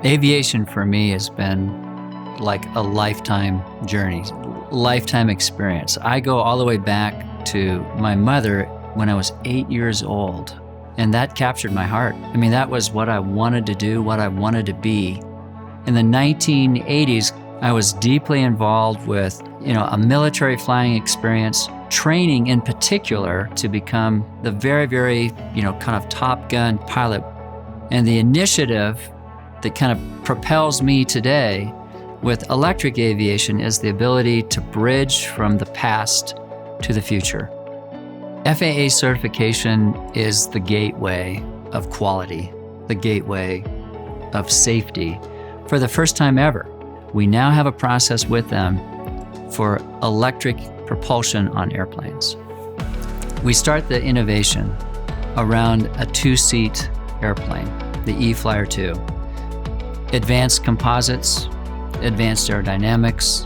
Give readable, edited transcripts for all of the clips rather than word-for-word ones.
Aviation for me has been like a lifetime journey, lifetime experience. I go all the way back to my mother when I was 8 years old, and that captured my heart. I mean, that was what I wanted to do, what I wanted to be. In the 1980s, I was deeply involved with, a military flying experience, training in particular to become the very, very, kind of Top Gun pilot. And the initiative that kind of propels me today with electric aviation is the ability to bridge from the past to the future. FAA certification is the gateway of quality, the gateway of safety. For the first time ever, we now have a process with them for electric propulsion on airplanes. We start the innovation around a 2-seat airplane, the E-Flyer 2. Advanced composites, advanced aerodynamics,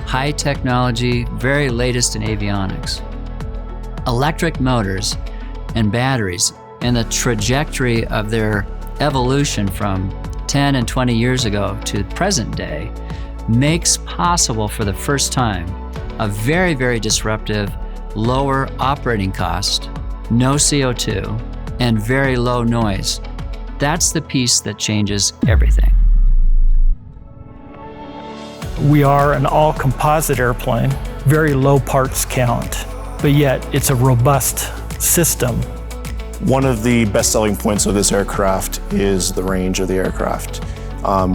high technology, very latest in avionics. Electric motors and batteries and the trajectory of their evolution from 10 and 20 years ago to present day makes possible for the first time a very, very disruptive, lower operating cost, no CO2, and very low noise. That's the piece that changes everything. We are an all-composite airplane, very low parts count, but yet it's a robust system. One of the best selling points of this aircraft is the range of the aircraft,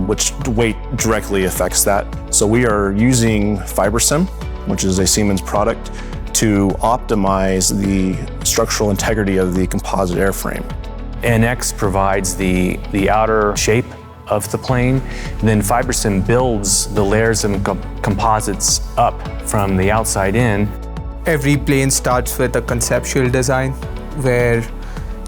which weight directly affects that. So we are using FiberSim, which is a Siemens product, to optimize the structural integrity of the composite airframe. NX provides the outer shape of the plane, then FiberSim builds the layers of composites up from the outside in. Every plane starts with a conceptual design where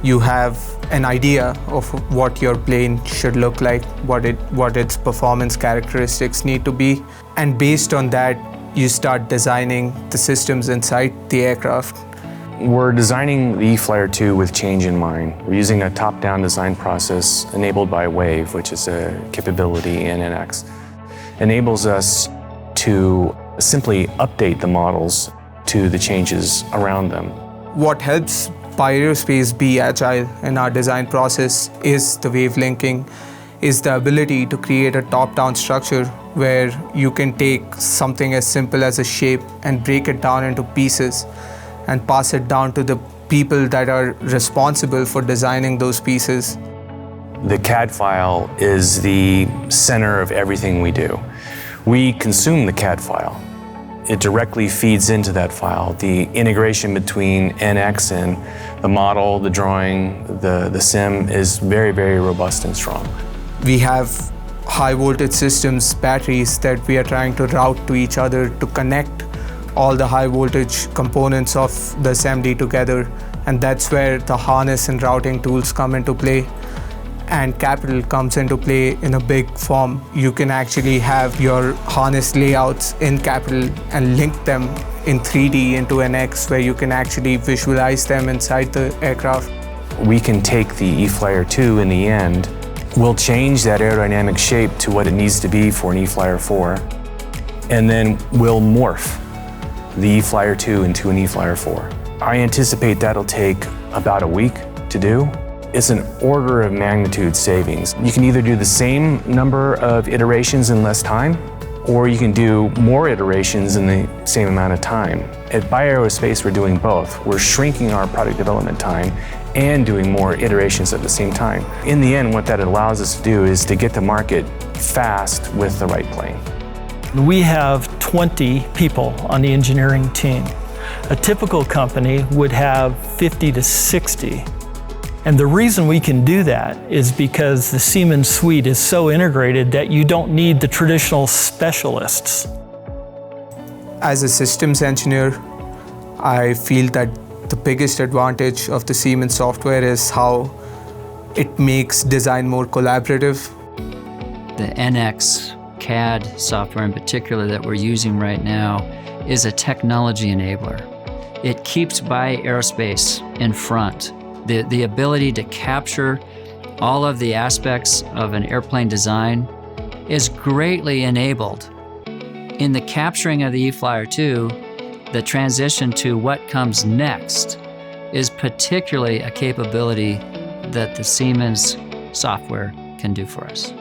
you have an idea of what your plane should look like, what its performance characteristics need to be, and based on that, you start designing the systems inside the aircraft. We're designing the E-Flyer 2 with change in mind. We're using a top-down design process enabled by Wave, which is a capability in NX. Enables us to simply update the models to the changes around them. What helps Bye Aerospace be agile in our design process is the wave linking, is the ability to create a top-down structure where you can take something as simple as a shape and break it down into pieces and pass it down to the people that are responsible for designing those pieces. The CAD file is the center of everything we do. We consume the CAD file. It directly feeds into that file. The integration between NX and the model, the drawing, the sim is very, very robust and strong. We have high voltage systems, batteries that we are trying to route to each other to connect all the high voltage components of the assembly together, and that's where the harness and routing tools come into play, and Capital comes into play in a big form. You can actually have your harness layouts in Capital and link them in 3D into NX, where you can actually visualize them inside the aircraft. We can take the E-Flyer 2 in the end. We'll change that aerodynamic shape to what it needs to be for an E-Flyer 4, and then we'll morph the E-Flyer 2 into an E-Flyer 4. I anticipate that'll take about a week to do. It's an order of magnitude savings. You can either do the same number of iterations in less time, or you can do more iterations in the same amount of time. At Bye Aerospace, we're doing both. We're shrinking our product development time and doing more iterations at the same time. In the end, what that allows us to do is to get to market fast with the right plane. We have 20 people on the engineering team. A typical company would have 50 to 60. And the reason we can do that is because the Siemens suite is so integrated that you don't need the traditional specialists. As a systems engineer, I feel that the biggest advantage of the Siemens software is how it makes design more collaborative. The NX CAD software in particular that we're using right now is a technology enabler. It keeps Bye Aerospace in front. The ability to capture all of the aspects of an airplane design is greatly enabled in the capturing of the E-Flyer 2. The transition to what comes next is particularly a capability that the Siemens software can do for us.